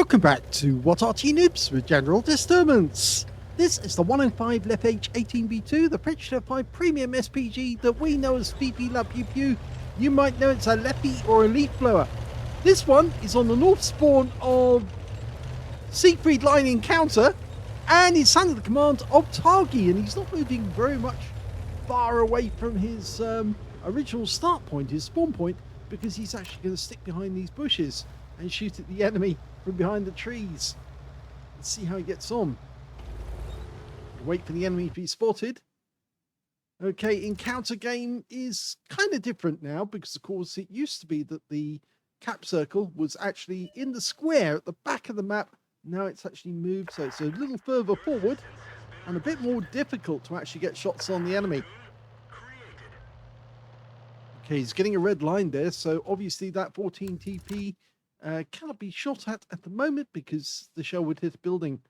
Welcome back to What Arty Noobs with General Disturbance. This is the 105 leFH18B2, the Predator 5 Premium SPG that we know as PP La Pew Pew. You might know it's a leFH or a leaf blower. This one is on the north spawn of Siegfried Line Encounter, and it's under the command of Targy, and he's not moving very much far away from his original start point, his spawn point, because he's actually going to stick behind these bushes and shoot at the enemy from behind the trees. Let's see how he gets on. Wait for the enemy to be spotted. Okay, encounter game is kind of different now because, of course, it used to be that the cap circle was actually in the square at the back of the map. Now it's actually moved, so it's a little further forward and a bit more difficult to actually get shots on the enemy. Okay, he's getting a red line there, so obviously that 14 TP cannot be shot at the moment because the shell would hit a building.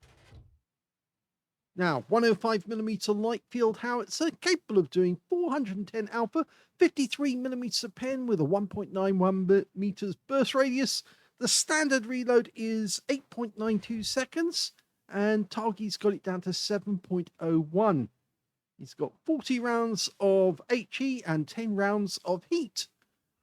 Now, 105mm light field howitzer, capable of doing 410 alpha, 53mm pen with a 1.91 meters burst radius. The standard reload is 8.92 seconds, and Targy's got it down to 7.01. He's got 40 rounds of HE and 10 rounds of heat,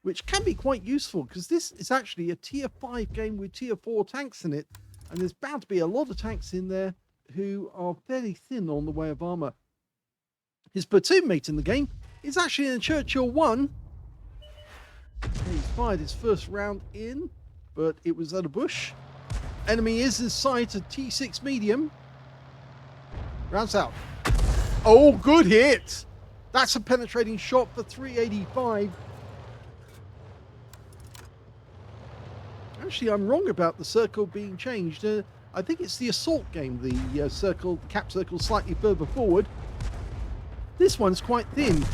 which can be quite useful because this is actually a tier 5 game with tier 4 tanks in it, and there's bound to be a lot of tanks in there who are fairly thin on the way of armor. His platoon mate in the game is actually in Churchill 1. He's fired his first round in, but it was at a bush. Enemy is in sight, a T6 medium. Rounds out. Oh, good hit! That's a penetrating shot for 385. Actually, I'm wrong about the circle being changed. I think it's the assault game, the cap circle slightly further forward. This one's quite thin.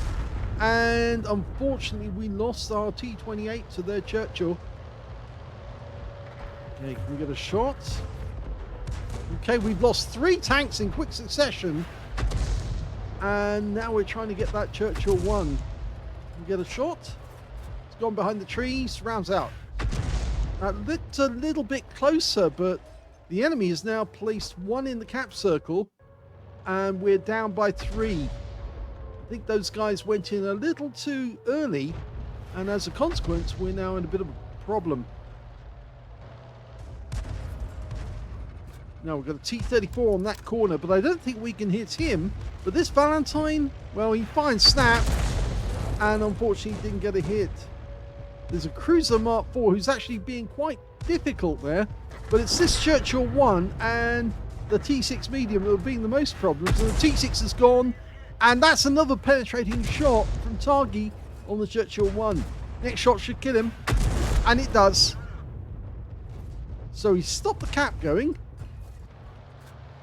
And unfortunately, we lost our T28 to their Churchill. Okay, can we get a shot? Okay, we've lost 3 tanks in quick succession. And now we're trying to get that Churchill 1. Can we get a shot? It's gone behind the trees, rounds out. That's a little bit closer, but the enemy has now placed 1 in the cap circle, and we're down by 3. I think those guys went in a little too early, and as a consequence, we're now in a bit of a problem. Now we've got a T-34 on that corner, but I don't think we can hit him. But this Valentine, well, he finds snap, and unfortunately didn't get a hit. There's a Cruiser Mark IV who's actually being quite difficult there, but it's this Churchill 1 and the T6 medium that are being the most problems. And the T6 is gone, and that's another penetrating shot from Targy on the Churchill 1. Next shot should kill him, and it does. So he stopped the cap going,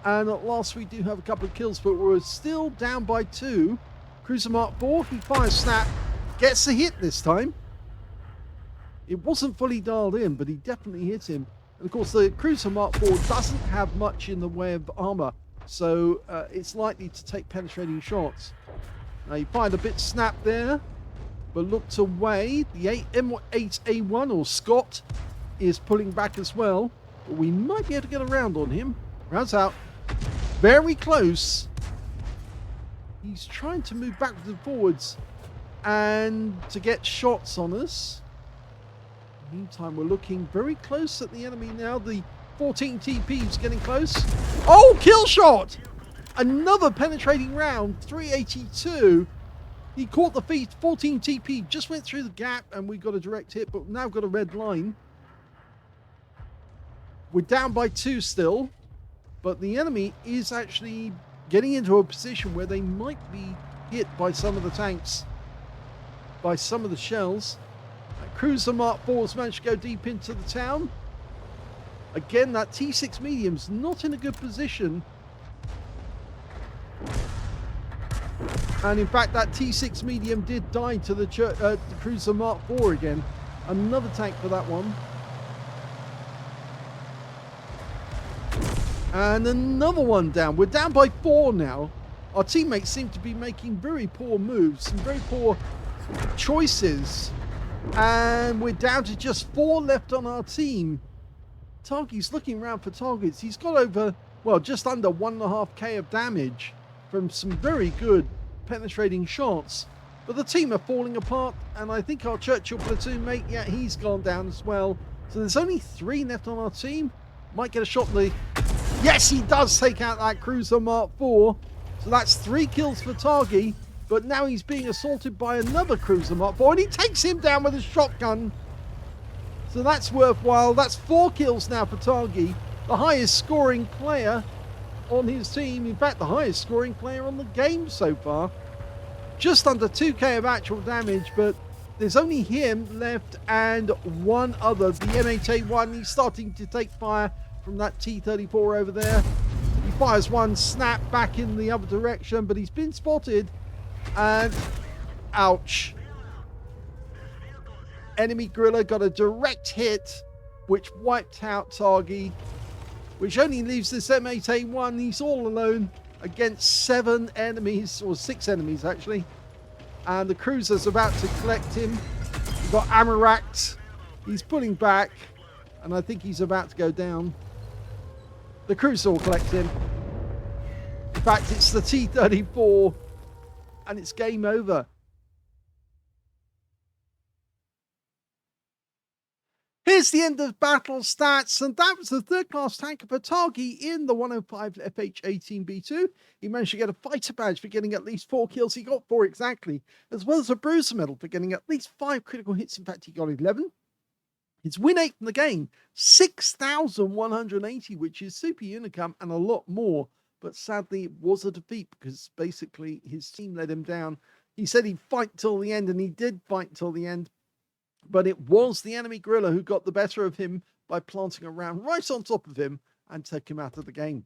and at last we do have a couple of kills, but we're still down by 2. Cruiser Mark IV, he fires snap, gets a hit this time. It wasn't fully dialed in, but he definitely hit him. And of course, the Cruiser Mark IV doesn't have much in the way of armor, so it's likely to take penetrating shots. Now, he fired a bit snap there, but looked away. The M8A1, or Scott, is pulling back as well, but we might be able to get around on him. Rounds out. Very close. He's trying to move backwards and forwards and to get shots on us. Meantime, we're looking very close at the enemy now. The 14 TP is getting close. Oh, kill shot! Another penetrating round, 382. He caught the feet, 14 TP, just went through the gap, and we got a direct hit, but now got a red line. We're down by 2 still, but the enemy is actually getting into a position where they might be hit by some of the tanks, by some of the shells. Cruiser Mark IV has managed to go deep into the town. Again, that T6 medium's not in a good position. And in fact, that T6 medium did die to the Cruiser Mark IV again. Another tank for that one. And another one down. We're down by 4 now. Our teammates seem to be making very poor moves, some very poor choices. And we're down to just 4 left on our team. Targy's looking around for targets. He's got over, well, just under 1.5k of damage from some very good penetrating shots. But the team are falling apart, and I think our Churchill platoon mate, yeah, he's gone down as well. So there's only 3 left on our team. Might get a shot. Yes, he does take out that Cruiser Mark IV. So that's 3 kills for Targy. But now he's being assaulted by another Cruiser Mark IV, and he takes him down with a shotgun. So that's worthwhile. That's 4 kills now for Targy, the highest scoring player on his team. In fact, the highest scoring player on the game so far. Just under 2k of actual damage, but there's only him left and one other, the M8A1. He's starting to take fire from that T-34 over there. He fires one, snap back in the other direction, but he's been spotted. And ouch. Enemy Guerrilla got a direct hit, which wiped out Targy, which only leaves this M8A1. He's all alone against 7 enemies, or 6 enemies actually. And the cruiser's about to collect him. We've got Amarak. He's pulling back, and I think he's about to go down. The cruiser will collect him. In fact, it's the T-34, and it's game over. Here's the end of battle stats, and that was the 3rd class tanker for Targy in the 105 leFH18B2. He managed to get a fighter badge for getting at least 4 kills. He got 4 exactly, as well as a bruiser medal for getting at least 5 critical hits. In fact, he got 11. His win rate from the game, 6,180, which is super unicum and a lot more. But sadly, it was a defeat because basically his team let him down. He said he'd fight till the end, and he did fight till the end. But it was the enemy Guerrilla who got the better of him by planting a round right on top of him and took him out of the game.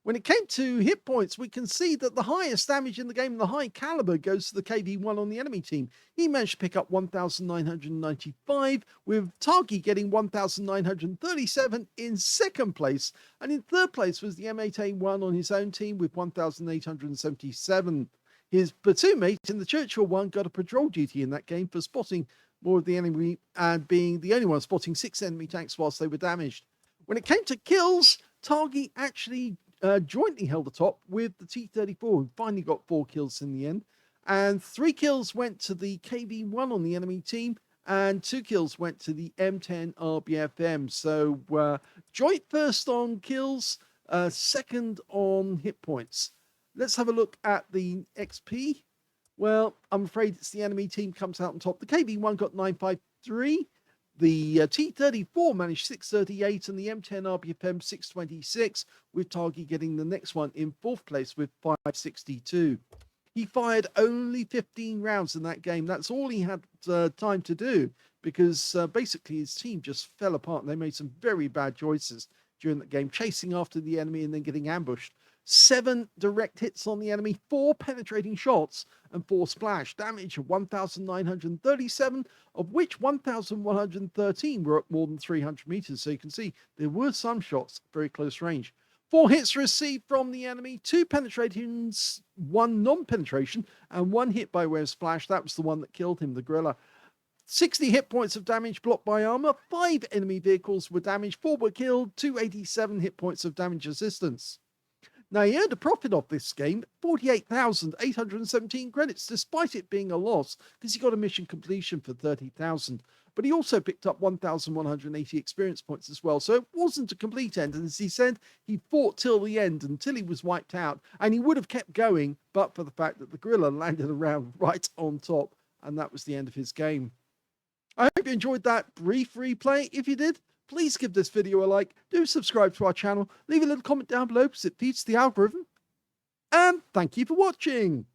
When it came to hit points, we can see that the highest damage in the game, the high caliber, goes to the KV-1 on the enemy team. He managed to pick up 1,995, with Targy getting 1,937 in 2nd place. And in 3rd place was the M8A1 on his own team with 1,877. His platoon mate in the Churchill one got a patrol duty in that game for spotting more of the enemy and being the only one spotting 6 enemy tanks whilst they were damaged. When it came to kills, Targy actually jointly held the top with the T-34, who finally got 4 kills in the end. And 3 kills went to the KV-1 on the enemy team, and 2 kills went to the M10 RBFM. So joint first on kills, 2nd on hit points. Let's have a look at the XP. Well, I'm afraid it's the enemy team comes out on top. The KV-1 got 953. The T-34 managed 638, and the M10 RBFM 626, with Targy getting the next one in 4th place with 562. He fired only 15 rounds in that game. That's all he had time to do, because basically his team just fell apart, and they made some very bad choices during that game, chasing after the enemy and then getting ambushed. 7 direct hits on the enemy, 4 penetrating shots, and 4 splash. Damage of 1,937, of which 1,113 were at more than 300 meters. So you can see there were some shots at very close range. 4 hits received from the enemy, 2 penetrations, 1 non-penetration, and 1 hit by way of splash. That was the one that killed him, the Guerrilla. 60 hit points of damage blocked by armor, 5 enemy vehicles were damaged, 4 were killed, 287 hit points of damage resistance. Now, he earned a profit off this game, 48,817 credits, despite it being a loss, because he got a mission completion for 30,000. But he also picked up 1,180 experience points as well, so it wasn't a complete end. And as he said, he fought till the end, until he was wiped out, and he would have kept going, but for the fact that the Guerrilla landed around right on top, and that was the end of his game. I hope you enjoyed that brief replay. If you did, please give this video a like, do subscribe to our channel, leave a little comment down below because it feeds the algorithm, and thank you for watching.